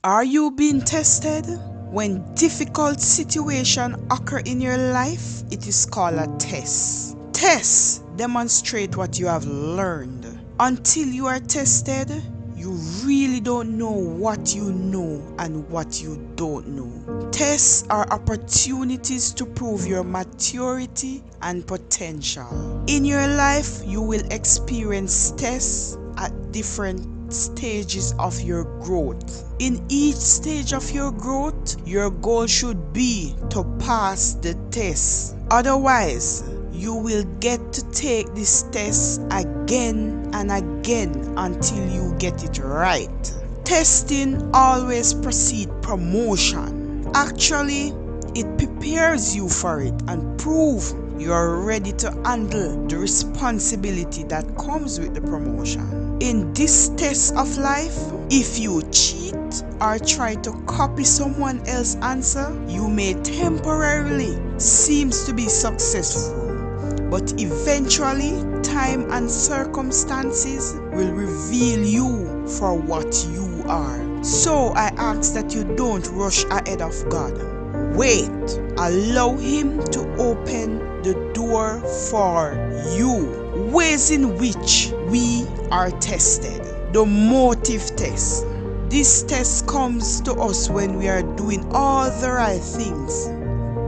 Are you being tested? When difficult situations occur in your life, it is called a test. Tests demonstrate what you have learned. Until you are tested, you really don't know what you know and what you don't know. Tests are opportunities to prove your maturity and potential. In your life, you will experience tests at different stages of your growth. In each stage of your growth, your goal should be to pass the test. Otherwise, you will get to take this test again and again until you get it right. Testing always precedes promotion. Actually, it prepares you for it and proves you are ready to handle the responsibility that comes with the promotion. In this test of life, if you cheat or try to copy someone else's answer, you may temporarily seem to be successful, but eventually time and circumstances will reveal you for what you are. So I ask that you don't rush ahead of God. Wait, allow Him to open the door for you. Ways in which we are tested. The motive test. This test comes to us when we are doing all the right things,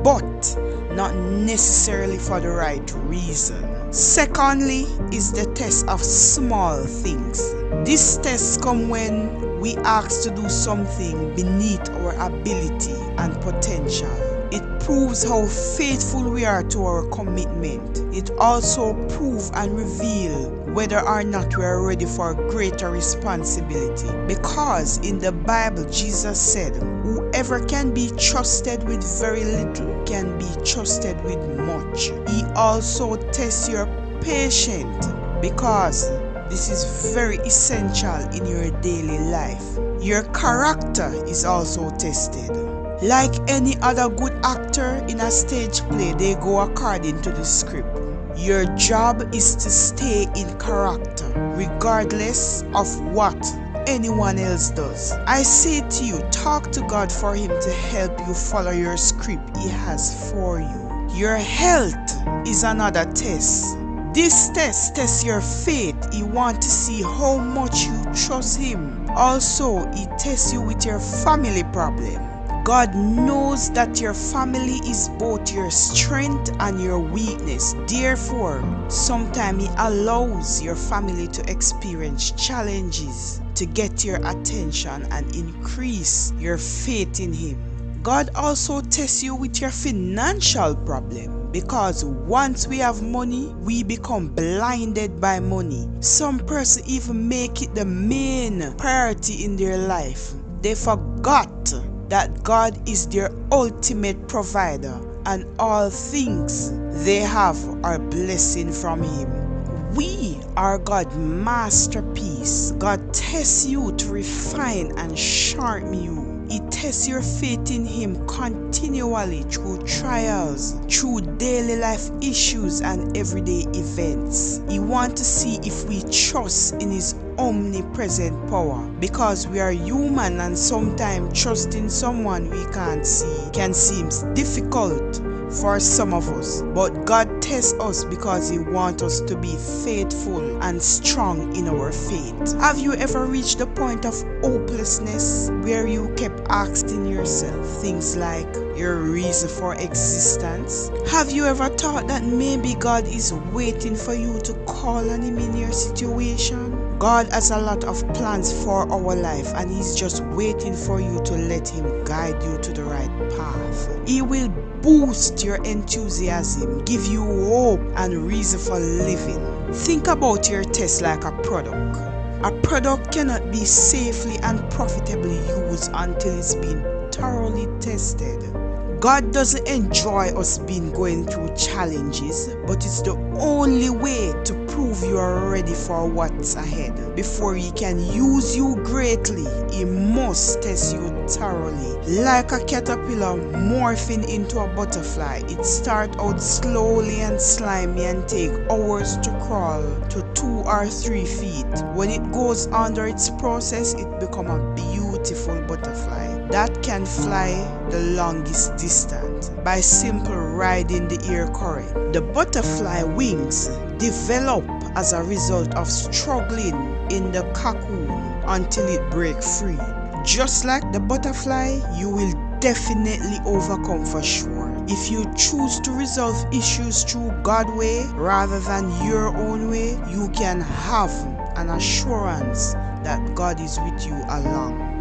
but not necessarily for the right reason. Secondly is the test of small things. This test comes when we ask to do something beneath our ability and potential. It proves how faithful we are to our commitment. It also proves and reveals whether or not we are ready for greater responsibility. Because in the Bible, Jesus said, whoever can be trusted with very little can be trusted with much. He also tests your patience, because this is very essential in your daily life. Your character is also tested. Like any other good actor in a stage play, they go according to the script. Your job is to stay in character, regardless of what anyone else does. I say to you, talk to God for Him to help you follow your script He has for you. Your health is another test. This test tests your faith. He wants to see how much you trust Him. Also, He tests you with your family problem. God knows that your family is both your strength and your weakness. Therefore, sometimes He allows your family to experience challenges to get your attention and increase your faith in Him. God also tests you with your financial problem, because once we have money, we become blinded by money. Some persons even make it the main priority in their life. They forgot that God is their ultimate provider, and all things they have are blessing from Him. We are God's masterpiece. God tests you to refine and sharpen you. He tests your faith in Him continually through trials, through daily life issues and everyday events. He wants to see if we trust in His omnipresent power, because we are human and sometimes trusting someone we can't see can seem difficult for some of us. But God tests us because He wants us to be faithful and strong in our faith. Have you ever reached the point of hopelessness where you kept asking yourself things like your reason for existence? Have you ever thought that maybe God is waiting for you to call on Him in your situation? God has a lot of plans for our life, and He's just waiting for you to let Him guide you to the right path. He will boost your enthusiasm, give you hope and reason for living. Think about your test like a product. A product cannot be safely and profitably used until it's been thoroughly tested. God doesn't enjoy us going through challenges, but it's the only way to prove you are ready for what's ahead. Before he can use you greatly, he must test you thoroughly. Like a caterpillar morphing into a butterfly, it starts out slowly and slimy and take hours to crawl to 2 or 3 feet. When it goes under its process, it becomes a beautiful butterfly that can fly the longest distance by simply riding the air current. The butterfly wings develop as a result of struggling in the cocoon until it breaks free. Just like the butterfly, you will definitely overcome for sure. If you choose to resolve issues through God's way rather than your own way, you can have an assurance that God is with you along